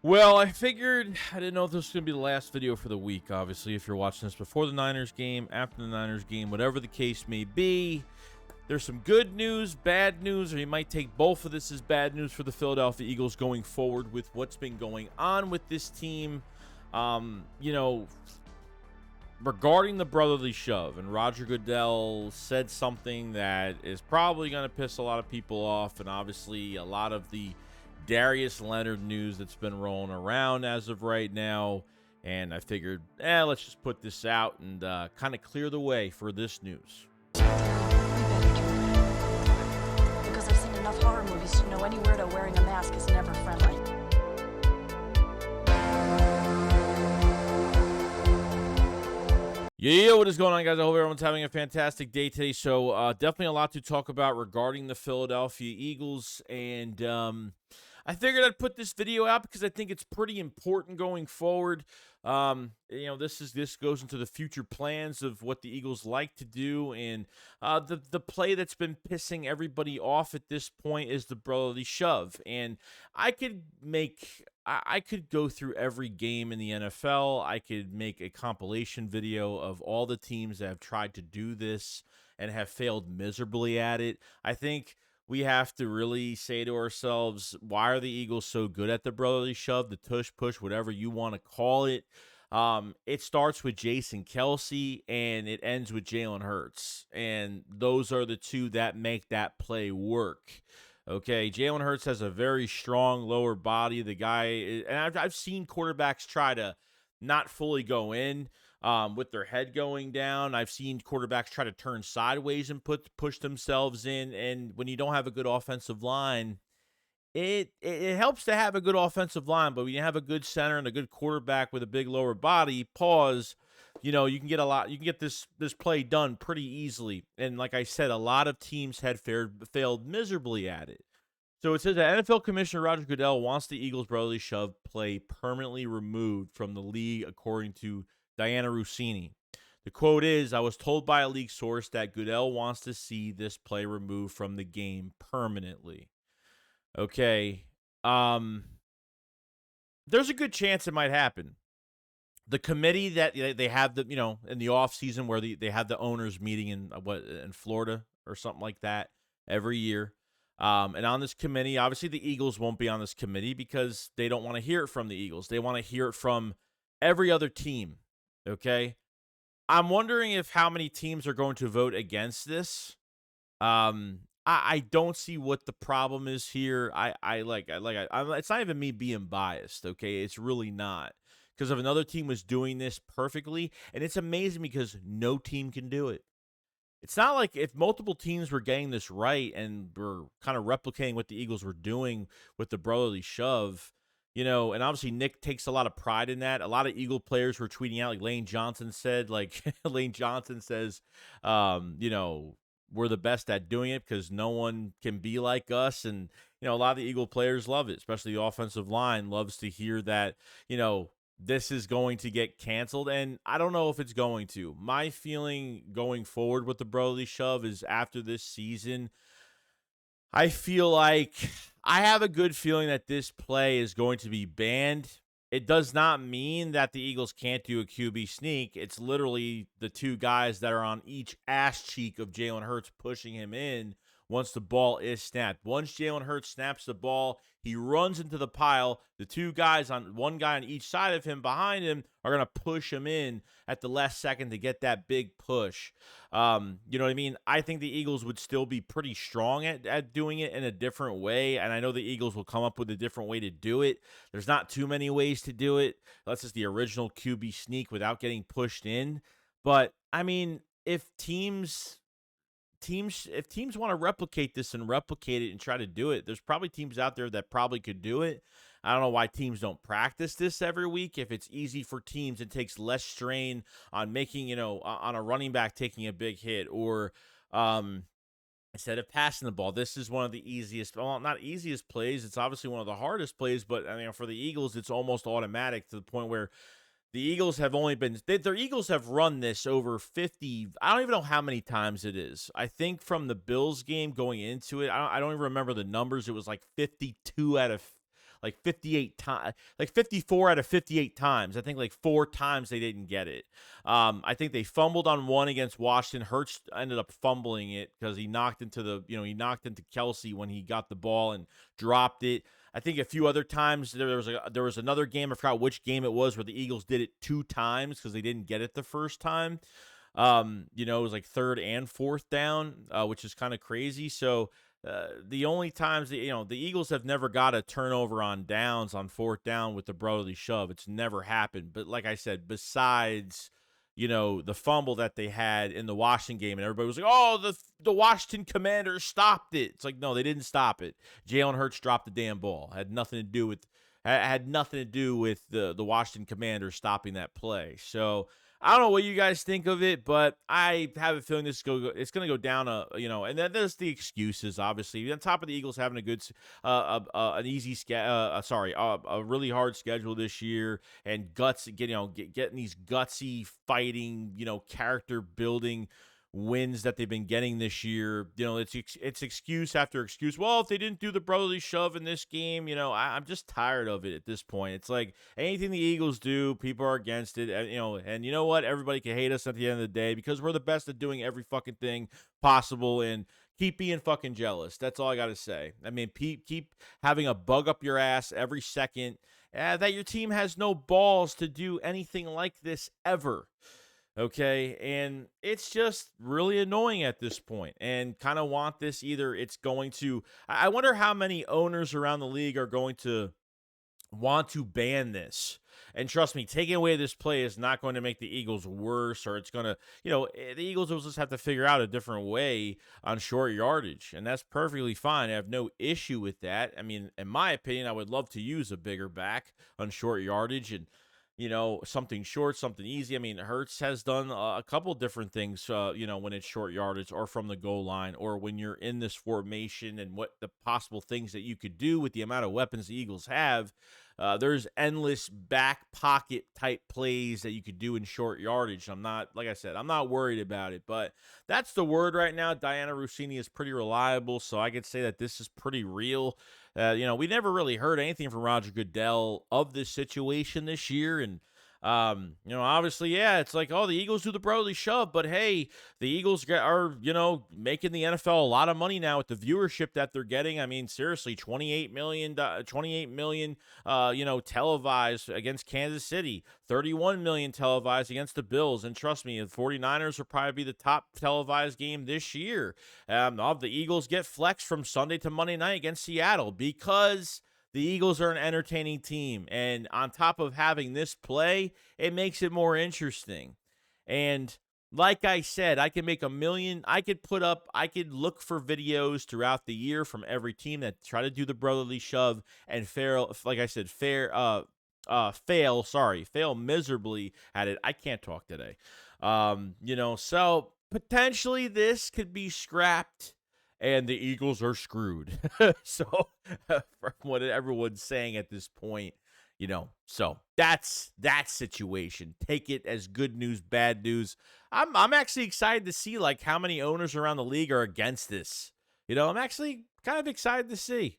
Well, I figured I didn't know if this was going to be the last video for the week. Obviously, if you're watching this before the Niners game, after the Niners game, whatever the case may be, there's some good news, bad news, or you might take both of this as bad news for the Philadelphia Eagles going forward with what's been going on with this team. You know, regarding the brotherly shove, and Roger Goodell said something that is probably going to piss a lot of people off, and obviously a lot of the Darius Leonard news that's been rolling around as of right now. And I figured, let's just put this out and kind of clear the way for this news. Because I've seen enough horror movies to know any weirdo wearing a mask is never friendly. Yeah, what is going on, guys? I hope everyone's having a fantastic day today. So definitely a lot to talk about regarding the Philadelphia Eagles. And I figured I'd put this video out because I think it's pretty important going forward. This goes into the future plans of what the Eagles like to do, and the play that's been pissing everybody off at this point is the brotherly shove. And I could go through every game in the NFL. I could make a compilation video of all the teams that have tried to do this and have failed miserably at it. I think we have to really say to ourselves, why are the Eagles so good at the brotherly shove, the tush push, whatever you want to call it? It starts with Jason Kelce and it ends with Jalen Hurts. And those are the two that make that play work. Okay, Jalen Hurts has a very strong lower body. The guy, and I've seen quarterbacks try to not fully go in with their head going down. I've seen quarterbacks try to turn sideways and push themselves in. And when you don't have a good offensive line, it helps to have a good offensive line. But when you have a good center and a good quarterback with a big lower body, you can get this play done pretty easily. And like I said, a lot of teams had failed miserably at it. So it says that NFL Commissioner Roger Goodell wants the Eagles brotherly shove play permanently removed from the league, according to Diana Rossini. The quote is, "I was told by a league source that Goodell wants to see this play removed from the game permanently." Okay. There's a good chance it might happen. The committee that they have in the off season where they have the owners meeting in Florida or something like that every year. And on this committee, obviously the Eagles won't be on this committee because they don't want to hear it from the Eagles. They want to hear it from every other team. Okay. I'm wondering if how many teams are going to vote against this. I don't see what the problem is here. It's not even me being biased. Okay. It's really not. Because if another team was doing this perfectly, and it's amazing because no team can do it. It's not like if multiple teams were getting this right and were kind of replicating what the Eagles were doing with the brotherly shove, and obviously Nick takes a lot of pride in that. A lot of Eagle players were tweeting out, like Lane Johnson said, Lane Johnson says, we're the best at doing it because no one can be like us. And, a lot of the Eagle players love it, especially the offensive line loves to hear that, this is going to get canceled, and I don't know if it's going to. My feeling going forward with the brotherly shove is after this season, I feel like I have a good feeling that this play is going to be banned. It does not mean that the Eagles can't do a QB sneak. It's literally the two guys that are on each ass cheek of Jalen Hurts pushing him in once the ball is snapped. Once Jalen Hurts snaps the ball, he runs into the pile. The two guys one guy on each side of him behind him are going to push him in at the last second to get that big push. You know what I mean? I think the Eagles would still be pretty strong at doing it in a different way, and I know the Eagles will come up with a different way to do it. There's not too many ways to do it. That's just the original QB sneak without getting pushed in. But, I mean, if teams want to replicate this and replicate it and try to do it, there's probably teams out there that probably could do it. I don't know why teams don't practice this every week. If it's easy for teams, it takes less strain on making, on a running back taking a big hit or instead of passing the ball. This is one of the easiest, well, not easiest plays. It's obviously one of the hardest plays, but for the Eagles, it's almost automatic to the point where the Eagles have their Eagles have run this over 50. I don't even know how many times it is. I think from the Bills game going into it, I don't even remember the numbers. It was like 52 out of like 58 times, like 54 out of 58 times. I think like 4 times they didn't get it. I think they fumbled on one against Washington. Hurts ended up fumbling it because he knocked into Kelsey when he got the ball and dropped it. I think a few other times there was another game, I forgot which game it was, where the Eagles did it 2 times because they didn't get it the first time. It was like 3rd and 4th down, which is kind of crazy. So the only times that, the Eagles have never got a turnover on downs on 4th down with the brotherly shove. It's never happened. But like I said, besides the fumble that they had in the Washington game, and everybody was like, oh, the Washington Commanders stopped it. It's like, no, they didn't stop it. Jalen Hurts dropped the damn ball. Had nothing to do with the Washington Commanders stopping that play. So I don't know what you guys think of it, but I have a feeling it's going to go down, and then there's the excuses, obviously. On top of the Eagles having a good, a really hard schedule this year, and getting these gutsy fighting, character building wins that they've been getting this year. It's excuse after excuse. Well, if they didn't do the brotherly shove in this game, I'm just tired of it at this point. It's like anything the Eagles do, people are against it. And you know what? Everybody can hate us at the end of the day because we're the best at doing every fucking thing possible, and keep being fucking jealous. That's all I got to say. I mean, keep having a bug up your ass every second that your team has no balls to do anything like this ever. Okay, and it's just really annoying at this point, and kind of want this I wonder how many owners around the league are going to want to ban this. And trust me, taking away this play is not going to make the Eagles worse, or it's going to, the Eagles will just have to figure out a different way on short yardage, and that's perfectly fine. I have no issue with that. I mean, in my opinion, I would love to use a bigger back on short yardage, and something short, something easy. I mean, Hurts has done a couple different things, when it's short yardage or from the goal line, or when you're in this formation, and what the possible things that you could do with the amount of weapons the Eagles have. There's endless back pocket type plays that you could do in short yardage. I'm not worried about it, but that's the word right now. Diana Rossini is pretty reliable, so I could say that this is pretty real. We never really heard anything from Roger Goodell of this situation this year, and obviously, yeah, it's like, oh, the Eagles do the brotherly shove, but hey, the Eagles are, making the NFL a lot of money now with the viewership that they're getting. I mean, seriously, 28 million, televised against Kansas City, 31 million televised against the Bills, and trust me, the 49ers will probably be the top televised game this year. The Eagles get flexed from Sunday to Monday night against Seattle because the Eagles are an entertaining team, and on top of having this play, it makes it more interesting. And like I said, I can make I could look for videos throughout the year from every team that try to do the brotherly shove and fail miserably at it. I can't talk today. So potentially this could be scrapped, and the Eagles are screwed. So from what everyone's saying at this point, so that's that situation. Take it as good news, bad news. I'm actually excited to see like how many owners around the league are against this. I'm actually kind of excited to see.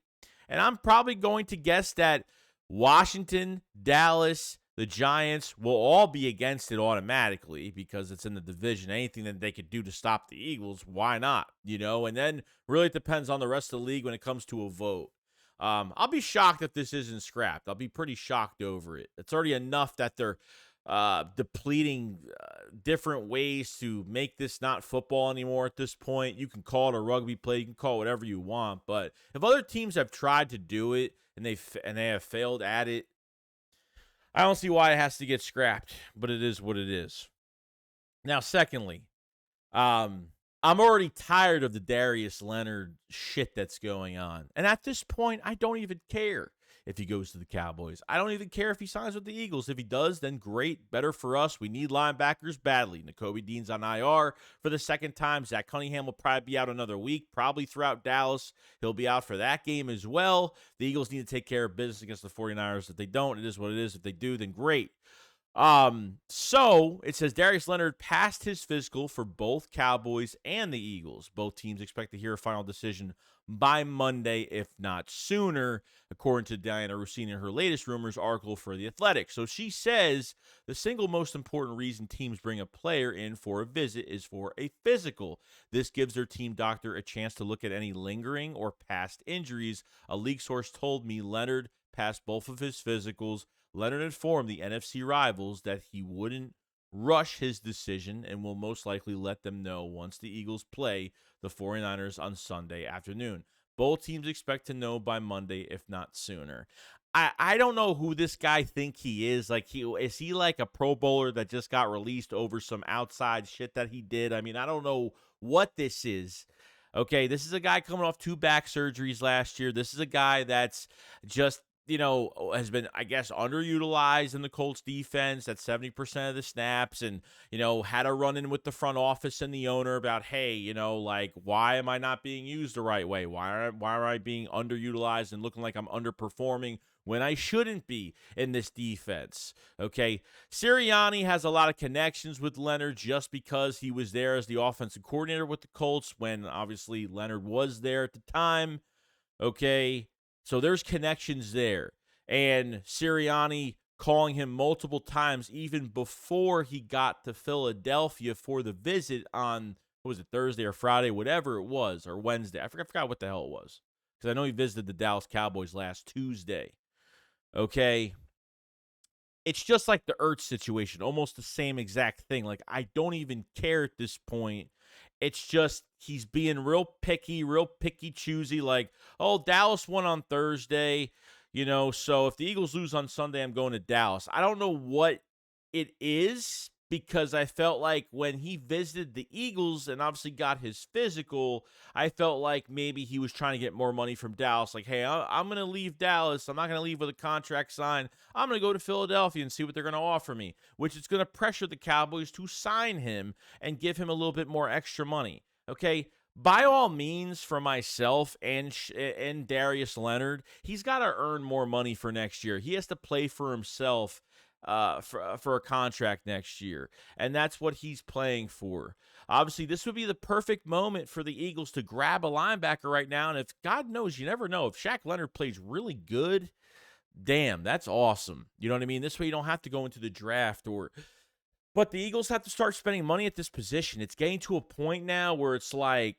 And I'm probably going to guess that Washington, Dallas, the Giants will all be against it automatically because it's in the division. Anything that they could do to stop the Eagles, why not? And then really it depends on the rest of the league when it comes to a vote. I'll be shocked if this isn't scrapped. I'll be pretty shocked over it. It's already enough that they're depleting different ways to make this not football anymore at this point. You can call it a rugby play. You can call it whatever you want. But if other teams have tried to do it and they have failed at it, I don't see why it has to get scrapped, but it is what it is. Now, secondly, I'm already tired of the Darius Leonard shit that's going on. And at this point, I don't even care if he goes to the Cowboys. I don't even care if he signs with the Eagles. If he does, then great. Better for us. We need linebackers badly. Nakobe Dean's on IR for the second time. Zach Cunningham will probably be out another week, probably throughout Dallas. He'll be out for that game as well. The Eagles need to take care of business against the 49ers. If they don't, it is what it is. If they do, then great. So it says Darius Leonard passed his physical for both Cowboys and the Eagles. Both teams expect to hear a final decision by Monday, if not sooner, according to Diana Rossini in her latest rumors article for The Athletic. So she says the single most important reason teams bring a player in for a visit is for a physical. This gives their team doctor a chance to look at any lingering or past injuries. A league source told me Leonard passed both of his physicals. Leonard informed the NFC rivals that he wouldn't rush his decision and will most likely let them know once the Eagles play the 49ers on Sunday afternoon. Both teams expect to know by Monday, if not sooner. I don't know who this guy think he is. Like, is he like a Pro Bowler that just got released over some outside shit that he did? I mean, I don't know what this is. Okay, this is a guy coming off 2 back surgeries last year. This is a guy that's just has been, I guess, underutilized in the Colts defense at 70% of the snaps and, had a run-in with the front office and the owner about, hey, like, why am I not being used the right way? Why am I being underutilized and looking like I'm underperforming when I shouldn't be in this defense? Okay, Sirianni has a lot of connections with Leonard just because he was there as the offensive coordinator with the Colts when, obviously, Leonard was there at the time. Okay, so there's connections there. And Sirianni calling him multiple times even before he got to Philadelphia for the visit on, what was it, Thursday or Friday, whatever it was, or Wednesday. I forgot what the hell it was. Because I know he visited the Dallas Cowboys last Tuesday. Okay. It's just like the Ertz situation, almost the same exact thing. Like, I don't even care at this point. It's just he's being real picky choosy. Like, oh, Dallas won on Thursday, so if the Eagles lose on Sunday, I'm going to Dallas. I don't know what it is because I felt like when he visited the Eagles and obviously got his physical, I felt like maybe he was trying to get more money from Dallas. Like, hey, I'm going to leave Dallas. I'm not going to leave with a contract signed. I'm going to go to Philadelphia and see what they're going to offer me, which is going to pressure the Cowboys to sign him and give him a little bit more extra money. Okay, by all means, for myself and Darius Leonard, he's got to earn more money for next year. He has to play for himself for a contract next year, and that's what he's playing for. Obviously, this would be the perfect moment for the Eagles to grab a linebacker right now, and if God knows, you never know, if Shaq Leonard plays really good, damn, that's awesome. You know what I mean? This way you don't have to go into the draft but the Eagles have to start spending money at this position. It's getting to a point now where it's like,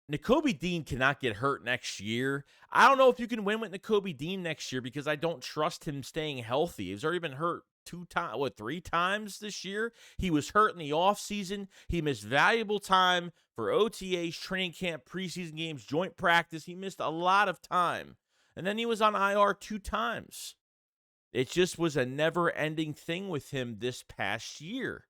Nakobe Dean cannot get hurt next year. I don't know if you can win with Nakobe Dean next year because I don't trust him staying healthy. He's already been hurt 3 times this year. He was hurt in the offseason. He missed valuable time for OTAs, training camp, preseason games, joint practice. He missed a lot of time. And then he was on IR 2 times. It just was a never-ending thing with him this past year.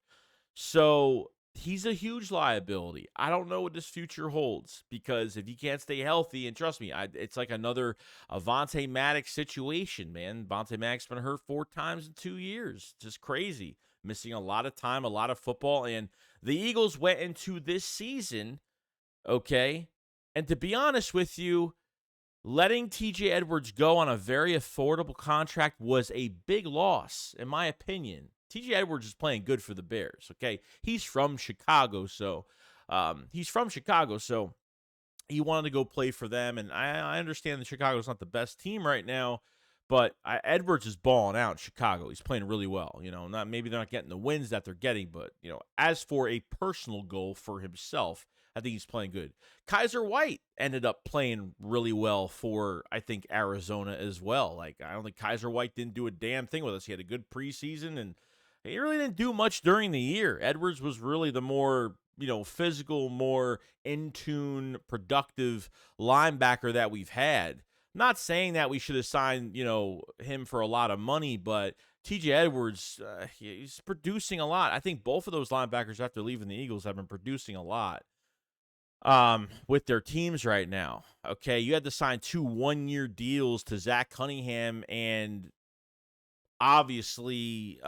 So he's a huge liability. I don't know what this future holds because if he can't stay healthy, and trust me, it's like another Avonte Maddox situation, man. Avonte Maddox been hurt 4 times in 2 years. Just crazy. Missing a lot of time, a lot of football. And the Eagles went into this season, okay? And to be honest with you, letting TJ Edwards go on a very affordable contract was a big loss, in my opinion. TJ Edwards is playing good for the Bears, okay? He's from Chicago, so he wanted to go play for them, and I understand that Chicago's not the best team right now, but Edwards is balling out in Chicago. He's playing really well, maybe they're not getting the wins that they're getting, but, as for a personal goal for himself, I think he's playing good. Kaiser White ended up playing really well for, I think, Arizona as well. Like, I don't think Kaiser White didn't do a damn thing with us. He had a good preseason, and he really didn't do much during the year. Edwards was really the more, physical, more in-tune, productive linebacker that we've had. Not saying that we should have signed, him for a lot of money, but TJ Edwards, he's producing a lot. I think both of those linebackers after leaving the Eagles have been producing a lot with their teams right now. Okay, you had to sign 2 one-year deals to Zach Cunningham and obviously,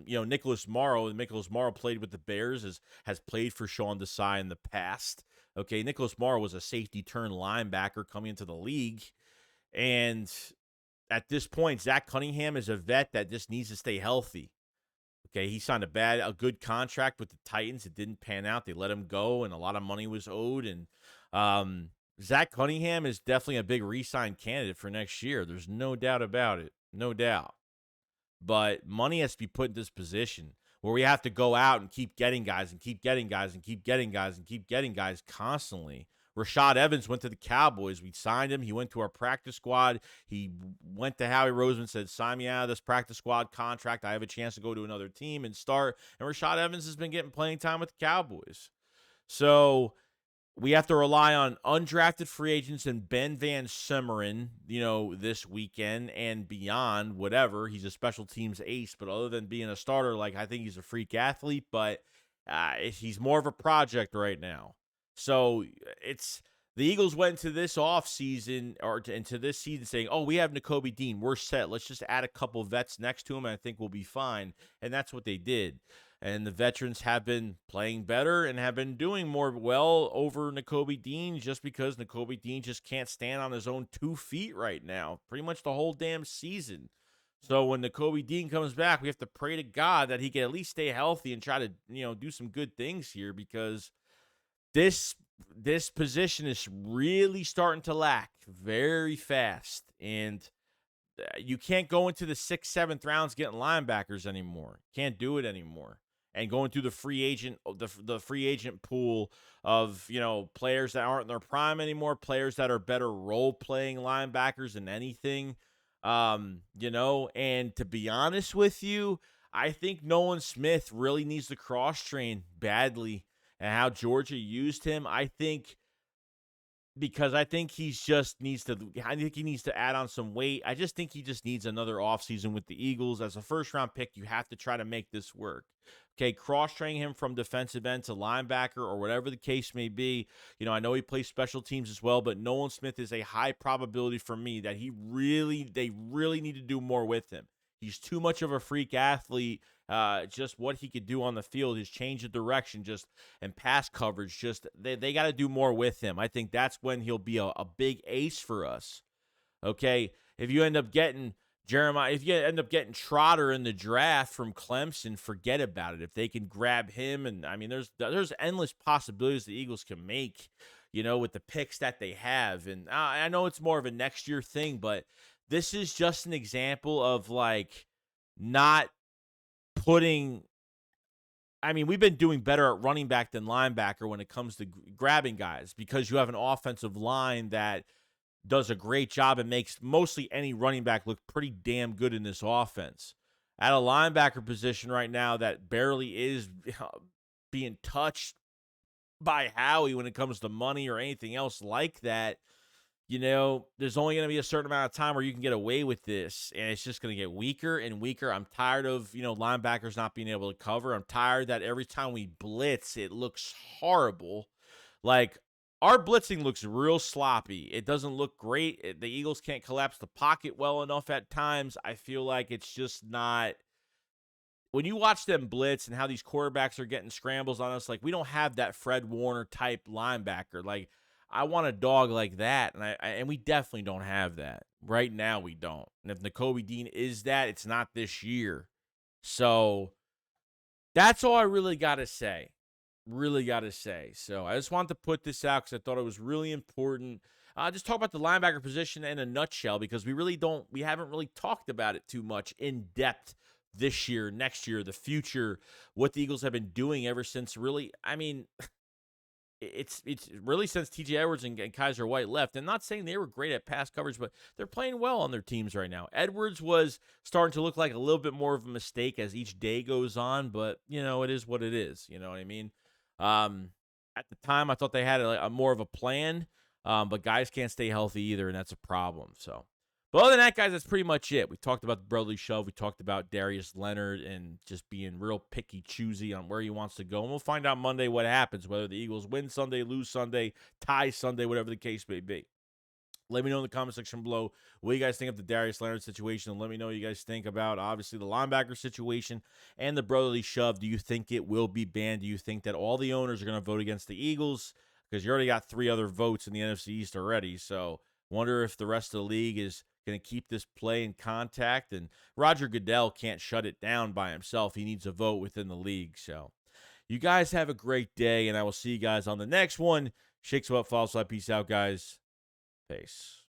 Nicholas Morrow. Nicholas Morrow played with the Bears, has played for Sean Desai in the past. Okay, Nicholas Morrow was a safety turn linebacker coming into the league. And at this point, Zach Cunningham is a vet that just needs to stay healthy. Okay, he signed a good contract with the Titans. It didn't pan out. They let him go, and a lot of money was owed. And Zach Cunningham is definitely a big re-sign candidate for next year. There's no doubt about it. No doubt. But money has to be put in this position where we have to go out and keep getting guys and keep getting guys and keep getting guys and keep getting guys constantly. Rashad Evans went to the Cowboys. We signed him. He went to our practice squad. He went to Howie Roseman, said, sign me out of this practice squad contract. I have a chance to go to another team and start. And Rashad Evans has been getting playing time with the Cowboys. So we have to rely on undrafted free agents and Ben Van Simmeren, this weekend and beyond, whatever. He's a special teams ace, but other than being a starter, I think he's a freak athlete, but he's more of a project right now. So the Eagles went into this offseason or into this season saying, oh, we have Nakobe Dean. We're set. Let's just add a couple vets next to him, and I think we'll be fine. And that's what they did. And the veterans have been playing better and have been doing more well over Nakobe Dean just because Nakobe Dean just can't stand on his own 2 feet right now, pretty much the whole damn season. So when Nakobe Dean comes back, we have to pray to God that he can at least stay healthy and try to, do some good things here because this position is really starting to lack very fast. And you can't go into the 6th, 7th rounds getting linebackers anymore. Can't do it anymore. And going through the free agent pool of, players that aren't in their prime anymore, players that are better role-playing linebackers than anything, and to be honest with you, I think Nolan Smith really needs to cross-train badly and how Georgia used him. I think he needs to add on some weight. I just think he just needs another offseason with the Eagles. As a first-round pick, you have to try to make this work. Okay, cross-train him from defensive end to linebacker or whatever the case may be. I know he plays special teams as well, but Nolan Smith is a high probability for me that they really need to do more with him. He's too much of a freak athlete. Just what he could do on the field, his change of direction, and pass coverage. They got to do more with him. I think that's when he'll be a big ace for us. Okay, if you end up getting Trotter in the draft from Clemson, forget about it. If they can grab him, and there's endless possibilities the Eagles can make, with the picks that they have. And I know it's more of a next year thing, but this is just an example of not putting. We've been doing better at running back than linebacker when it comes to grabbing guys because you have an offensive line that does a great job and makes mostly any running back look pretty damn good in this offense. At a linebacker position right now that barely is being touched by Howie when it comes to money or anything else like that, there's only going to be a certain amount of time where you can get away with this, and it's just going to get weaker and weaker. I'm tired of, linebackers not being able to cover. I'm tired that every time we blitz, it looks horrible. Our blitzing looks real sloppy. It doesn't look great. The Eagles can't collapse the pocket well enough at times. I feel like it's just not. When you watch them blitz and how these quarterbacks are getting scrambles on us, we don't have that Fred Warner type linebacker. I want a dog like that, and we definitely don't have that. Right now, we don't. And if Nakobe Dean is that, it's not this year. So that's all I really got to say. So I just wanted to put this out because I thought it was really important. Just talk about the linebacker position in a nutshell because we haven't really talked about it too much in depth this year, next year, the future, what the Eagles have been doing ever since really, it's really since T.J. Edwards and Kaiser White left. I'm not saying they were great at pass coverage, but they're playing well on their teams right now. Edwards was starting to look like a little bit more of a mistake as each day goes on, but, it is what it is. You know what I mean? At the time, I thought they had a more of a plan, but guys can't stay healthy either, and that's a problem. So, but other than that, guys, that's pretty much it. We talked about the brotherly shove. We talked about Darius Leonard and just being real picky, choosy on where he wants to go. And we'll find out Monday what happens, whether the Eagles win Sunday, lose Sunday, tie Sunday, whatever the case may be. Let me know in the comment section below what you guys think of the Darius Leonard situation. And let me know what you guys think about, obviously, the linebacker situation and the brotherly shove. Do you think it will be banned? Do you think that all the owners are going to vote against the Eagles? Because you already got 3 other votes in the NFC East already. So Wonder if the rest of the league is going to keep this play in contact. And Roger Goodell can't shut it down by himself. He needs a vote within the league. So you guys have a great day, and I will see you guys on the next one. Shakes up, follow, peace out, guys. Peace.